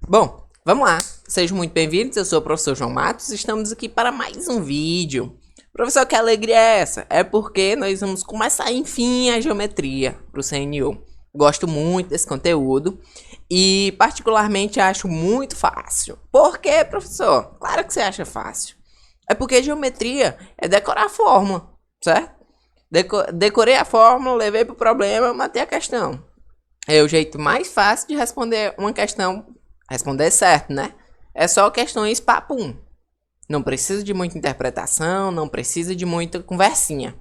Bom, vamos lá. Sejam muito bem-vindos, eu sou o professor João Matos e estamos aqui para mais um vídeo. Professor, que alegria é essa? É porque nós vamos começar, enfim, a geometria para o CNU. Gosto muito desse conteúdo e particularmente acho muito fácil. Por quê, professor? Claro que você acha fácil. É porque geometria é decorar a fórmula, certo? Decorei a fórmula, levei para o problema, matei a questão. É o jeito mais fácil de responder uma questão. Responder certo, né? É só questões papum. Não precisa de muita interpretação, não precisa de muita conversinha.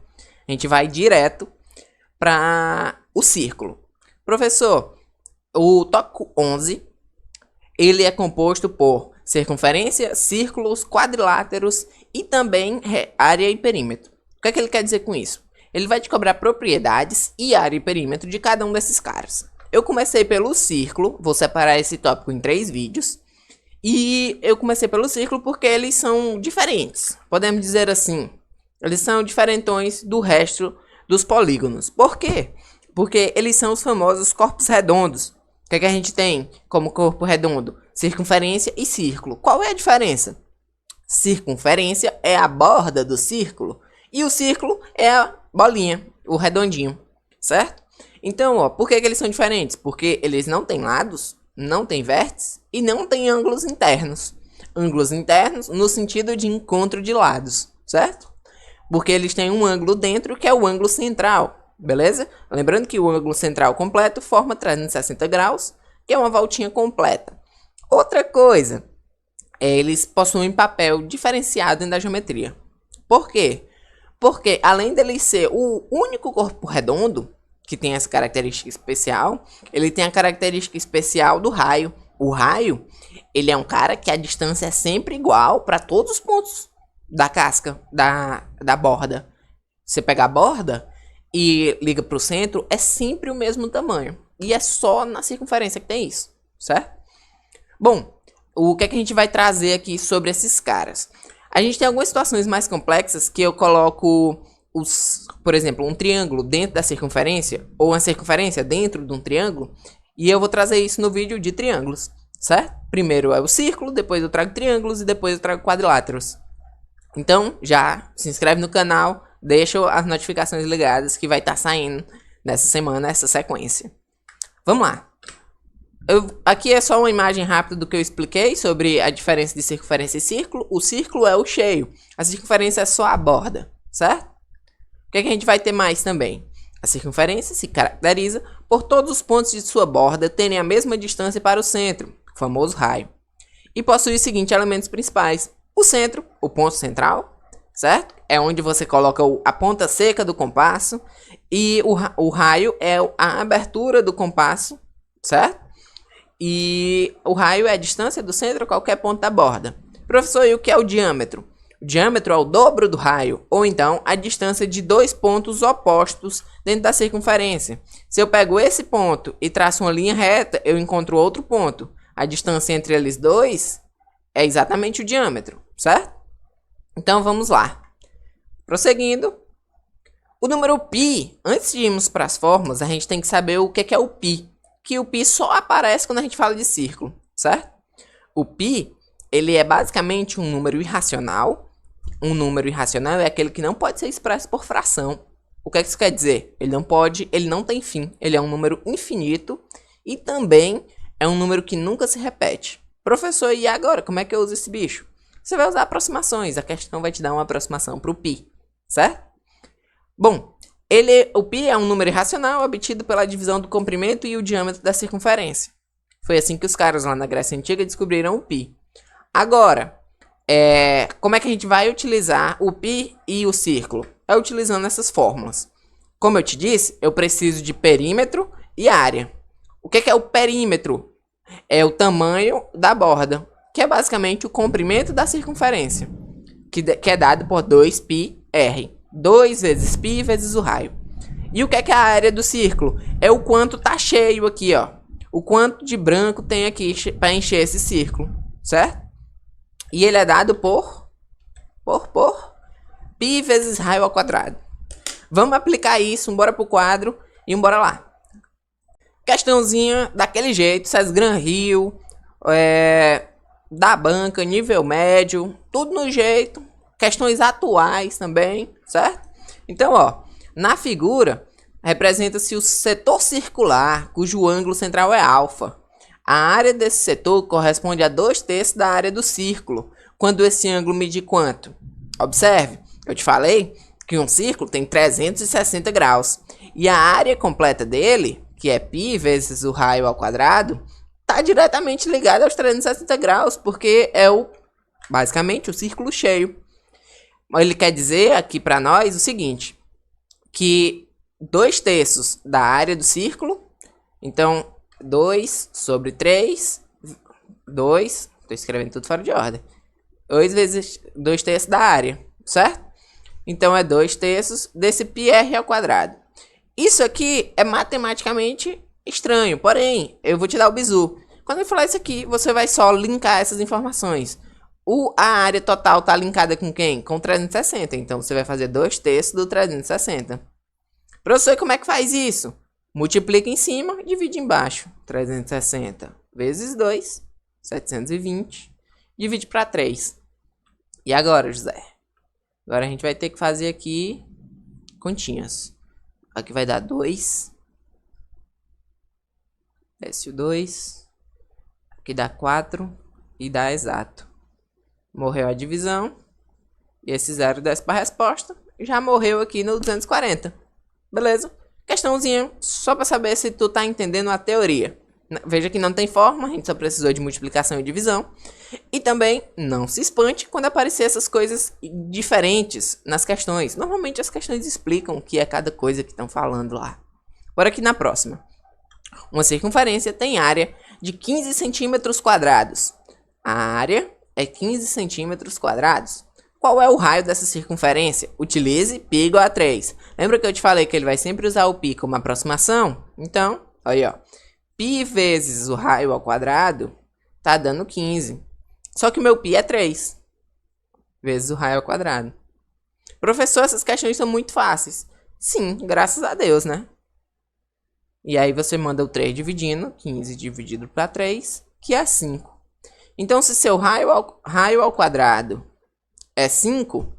A gente vai direto para o círculo. Professor, o tópico 11, ele é composto por circunferência, círculos, quadriláteros e também área e perímetro. O que é que ele quer dizer com isso? Ele vai te cobrar propriedades e área e perímetro de cada um desses caras. Eu comecei pelo círculo, vou separar esse tópico em 3 vídeos. E eu comecei pelo círculo porque eles são diferentes. Podemos dizer assim, eles são diferentões do resto dos polígonos. Por quê? Porque eles são os famosos corpos redondos. O que é que a gente tem como corpo redondo? Circunferência e círculo. Qual é a diferença? Circunferência é a borda do círculo e o círculo é a bolinha, o redondinho, certo? Então, ó, por que eles são diferentes? Porque eles não têm lados, não têm vértices e não têm ângulos internos. Ângulos internos no sentido de encontro de lados, certo? Porque eles têm um ângulo dentro que é o ângulo central, beleza? Lembrando que o ângulo central completo forma 360 graus, que é uma voltinha completa. Outra coisa, eles possuem papel diferenciado dentro da geometria. Por quê? Porque além dele ser o único corpo redondo, que tem essa característica especial, ele tem a característica especial do raio. O raio, ele é um cara que a distância é sempre igual para todos os pontos da casca, da borda. Você pega a borda e liga para o centro, é sempre o mesmo tamanho. E é só na circunferência que tem isso, certo? Bom, o que é que a gente vai trazer aqui sobre esses caras? A gente tem algumas situações mais complexas que eu coloco por exemplo, um triângulo dentro da circunferência, ou uma circunferência dentro de um triângulo, e eu vou trazer isso no vídeo de triângulos, certo? Primeiro é o círculo, depois eu trago triângulos e depois eu trago quadriláteros. Então, já se inscreve no canal, deixa as notificações ligadas que vai estar saindo nessa semana, essa sequência. Vamos lá. Aqui é só uma imagem rápida do que eu expliquei sobre a diferença de circunferência e círculo. O círculo é o cheio, a circunferência é só a borda, certo? O que a gente vai ter mais também? A circunferência se caracteriza por todos os pontos de sua borda terem a mesma distância para o centro, o famoso raio. E possui os seguintes elementos principais. O centro, o ponto central, certo? É onde você coloca a ponta seca do compasso. E o raio é a abertura do compasso, certo? E o raio é a distância do centro a qualquer ponto da borda. Professor, e o que é o diâmetro? O diâmetro é o dobro do raio, ou então a distância de dois pontos opostos dentro da circunferência. Se eu pego esse ponto e traço uma linha reta, eu encontro outro ponto. A distância entre eles dois é exatamente o diâmetro, certo? Então vamos lá. Prosseguindo. O número π, antes de irmos para as fórmulas, a gente tem que saber o que é o π. Que o π só aparece quando a gente fala de círculo, certo? O π, ele é basicamente um número irracional. Um número irracional é aquele que não pode ser expresso por fração. O que é que isso quer dizer? Ele não tem fim. Ele é um número infinito e também é um número que nunca se repete. Professor, e agora? Como é que eu uso esse bicho? Você vai usar aproximações. A questão vai te dar uma aproximação para o π, certo? Bom, o π é um número irracional obtido pela divisão do comprimento e o diâmetro da circunferência. Foi assim que os caras lá na Grécia Antiga descobriram o π. Agora, como é que a gente vai utilizar o π e o círculo? É utilizando essas fórmulas. Como eu te disse, eu preciso de perímetro e área. O que é o perímetro? É o tamanho da borda, que é basicamente o comprimento da circunferência, que é dado por 2πr. 2 vezes π vezes o raio. E o que é a área do círculo? É o quanto tá cheio aqui, ó. O quanto de branco tem aqui para encher esse círculo, certo? E ele é dado por π vezes raio ao quadrado. Vamos aplicar isso, bora pro quadro e bora lá. Questãozinha daquele jeito, César Gran Rio, Da banca, nível médio, tudo no jeito. Questões atuais também, certo? Então, ó, na figura representa-se o setor circular, cujo ângulo central é alfa. A área desse setor corresponde a 2/3 da área do círculo, quando esse ângulo mede quanto? Observe, eu te falei que um círculo tem 360 graus, e a área completa dele, que é π vezes o raio ao quadrado, está diretamente ligada aos 360 graus, porque é basicamente o círculo cheio. Ele quer dizer aqui para nós o seguinte, que 2/3 da área do círculo, então 2 sobre 3, 2, estou escrevendo tudo fora de ordem, 2 vezes 2/3 da área, certo? Então é 2/3 desse πr ao quadrado. Isso aqui é matematicamente estranho, porém, eu vou te dar o bizu. Quando eu falar isso aqui, você vai só linkar essas informações. A área total está linkada com quem? Com 360. Então, você vai fazer 2/3 do 360. Professor, como é que faz isso? Multiplica em cima e divide embaixo. 360 vezes 2, 720. Divide para 3. E agora, José? Agora a gente vai ter que fazer aqui continhas. Aqui vai dar 2. Desce o 2. Aqui dá 4 e dá exato. Morreu a divisão. E esse 0 desce para a resposta. Já morreu aqui no 240. Beleza? Questãozinha só para saber se tu tá entendendo a teoria. Veja que não tem forma, a gente só precisou de multiplicação e divisão. E também não se espante quando aparecer essas coisas diferentes nas questões. Normalmente as questões explicam o que é cada coisa que estão falando lá. Bora aqui na próxima. Uma circunferência tem área de 15 centímetros quadrados. A área é 15 centímetros quadrados. Qual é o raio dessa circunferência? Utilize π igual a 3. Lembra que eu te falei que ele vai sempre usar o π como aproximação? Então, aí ó. π vezes o raio ao quadrado tá dando 15. Só que o meu π é 3 vezes o raio ao quadrado. Professor, essas questões são muito fáceis. Sim, graças a Deus, né? E aí você manda o 3 dividindo, 15 dividido para 3, que é 5. Então, se seu raio ao quadrado é 5,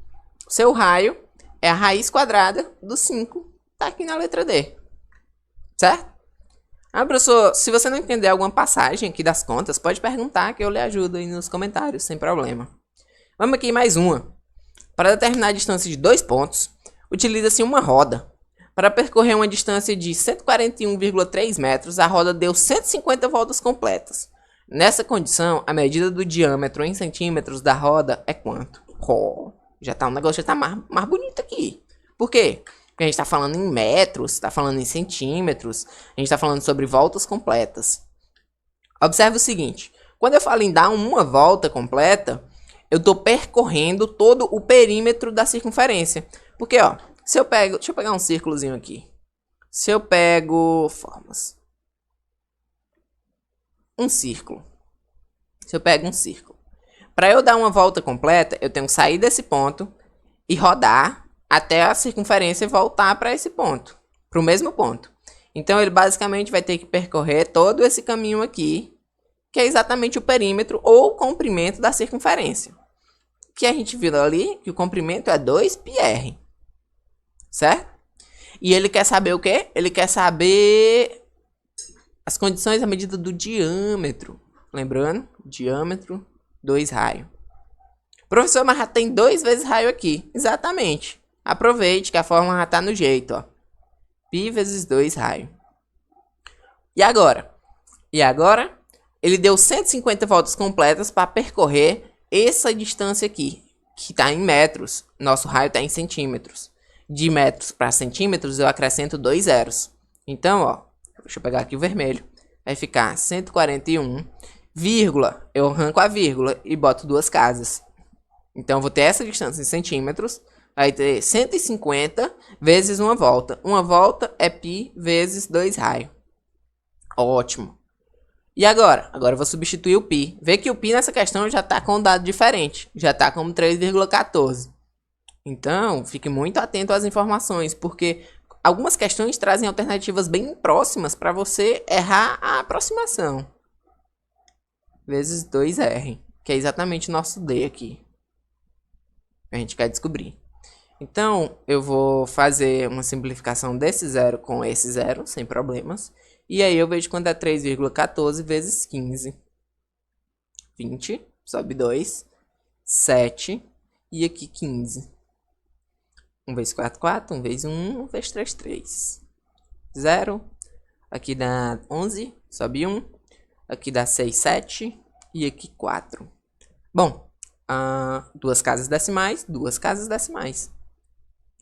seu raio é a raiz quadrada do 5. Tá aqui na letra D. Certo? Ah, professor, se você não entender alguma passagem aqui das contas, pode perguntar que eu lhe ajudo aí nos comentários, sem problema. Vamos aqui mais uma. Para determinar a distância de 2 pontos, utiliza-se uma roda. Para percorrer uma distância de 141,3 metros, a roda deu 150 voltas completas. Nessa condição, a medida do diâmetro em centímetros da roda é quanto? Já tá, o negócio já tá mais bonito aqui. Por quê? Porque a gente está falando em metros, está falando em centímetros, a gente está falando sobre voltas completas. Observe o seguinte, quando eu falo em dar uma volta completa, eu estou percorrendo todo o perímetro da circunferência. Porque, ó, se eu pego, deixa eu pegar um círculozinho aqui. Se eu pego formas, um círculo. Se eu pego um círculo, para eu dar uma volta completa, eu tenho que sair desse ponto e rodar até a circunferência voltar para esse ponto, para o mesmo ponto. Então, ele basicamente vai ter que percorrer todo esse caminho aqui, que é exatamente o perímetro ou o comprimento da circunferência. Que a gente viu ali, que o comprimento é 2πr, certo? E ele quer saber o quê? Ele quer saber as condições da medida do diâmetro. Lembrando, diâmetro, 2 raio. Professor, mas já tem 2 vezes raio aqui. Exatamente. Aproveite que a fórmula já está no jeito, ó. Π vezes 2 raio. E agora? Ele deu 150 voltas completas para percorrer essa distância aqui, que está em metros. Nosso raio está em centímetros. De metros para centímetros, eu acrescento 2 zeros. Então, ó, deixa eu pegar aqui o vermelho. Vai ficar 141, vírgula, eu arranco a vírgula e boto 2 casas. Então, eu vou ter essa distância em centímetros. Vai ter 150 vezes uma volta. Uma volta é π vezes 2 raio. Ótimo. E agora? Agora eu vou substituir o π. Vê que o π nessa questão já está com um dado diferente. Já está como 3,14. Então, fique muito atento às informações, porque algumas questões trazem alternativas bem próximas para você errar a aproximação. vezes 2R, que é exatamente o nosso D aqui. A gente quer descobrir. Então, eu vou fazer uma simplificação desse zero com esse zero, sem problemas. E aí eu vejo quanto é 3,14 vezes 15. 20, sobe 2, 7, e aqui 15. 1 vezes 4, 4, 1 vezes 1, 1 vezes 3, 3. 0, aqui dá 11, sobe 1, aqui dá 6, 7, e aqui 4. Bom, duas casas decimais, duas casas decimais.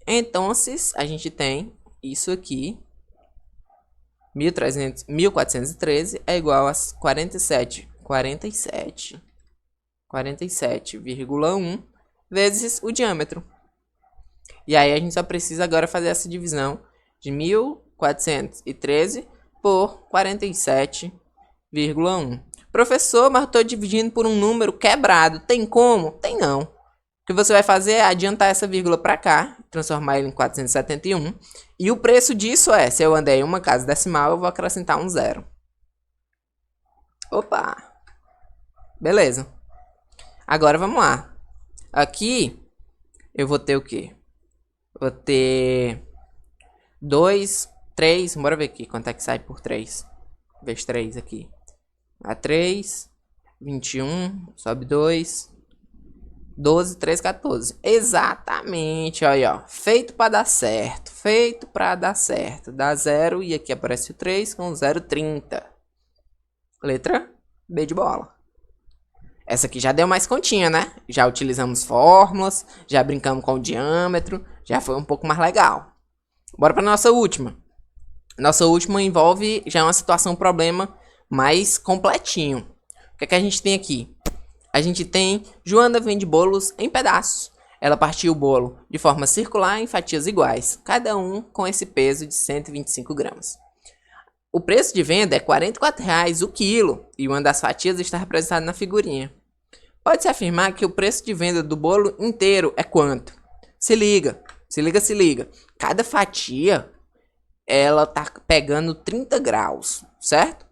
Então, a gente tem isso aqui, 1413 é igual a 47,1 vezes o diâmetro. E aí a gente só precisa agora fazer essa divisão de 1413 por 47,1. Professor, mas eu estou dividindo por um número quebrado. Tem como? Tem não. O que você vai fazer é adiantar essa vírgula para cá, transformar ele em 471. E o preço disso é, se eu andei uma casa decimal, eu vou acrescentar um zero. Opa! Beleza. Agora vamos lá. Aqui eu vou ter o quê? Vou ter 2, 3. Bora ver aqui quanto é que sai por 3. Vezes 3 aqui. A 3, 21, sobe 2, 12, 13, 14. Exatamente, olha, ó. Feito para dar certo. Feito para dar certo. Dá 0 e aqui aparece o 3 com 0,30. Letra B de bola. Essa aqui já deu mais continha, né? Já utilizamos fórmulas, já brincamos com o diâmetro, já foi um pouco mais legal. Bora para nossa última. Nossa última envolve já uma situação, problema mais completinho. O que é que a gente tem aqui? A gente tem Joana vende bolos em pedaços. Ela partiu o bolo de forma circular em fatias iguais, cada um com esse peso de 125 gramas. O preço de venda é R$ 44,00 o quilo e uma das fatias está representada na figurinha. Pode-se afirmar que o preço de venda do bolo inteiro é quanto? Se liga. Cada fatia, ela tá pegando 30 graus, certo?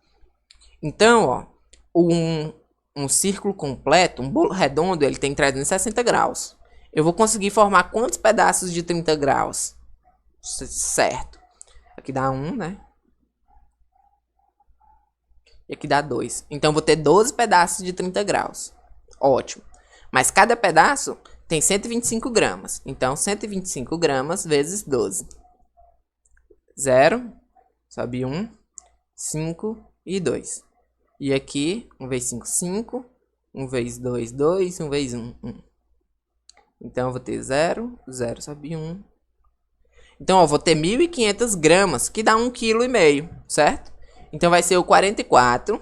Então, ó, um círculo completo, um bolo redondo, ele tem 360 graus. Eu vou conseguir formar quantos pedaços de 30 graus? Certo. Aqui dá 1, né? E aqui dá 2. Então, vou ter 12 pedaços de 30 graus. Ótimo. Mas cada pedaço tem 125 gramas. Então, 125 gramas vezes 12. 0, sobe 1, 5 e 2. E aqui, 1 vezes 5, 5. 1 vezes 2, 2. 1 vezes 1, 1. Então, eu vou ter 0, 0 sobe 1. Então, eu vou ter 1.500 gramas, que dá 1,5 kg, certo? Então, vai ser o 44,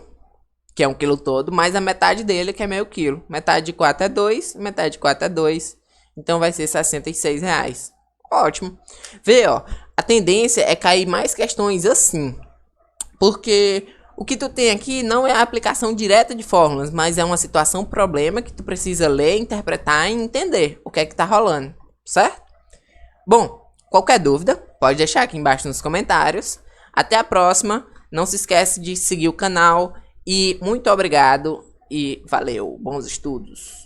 que é 1 quilo todo, mais a metade dele, que é meio quilo. Metade de 4 é 2, metade de 4 é 2. Então, vai ser R$ 66,00. Ótimo. Vê, ó, a tendência é cair mais questões assim. Porque o que tu tem aqui não é a aplicação direta de fórmulas, mas é uma situação, problema que tu precisa ler, interpretar e entender o que é que tá rolando, certo? Bom, qualquer dúvida, pode deixar aqui embaixo nos comentários. Até a próxima. Não se esquece de seguir o canal. E muito obrigado e valeu. Bons estudos.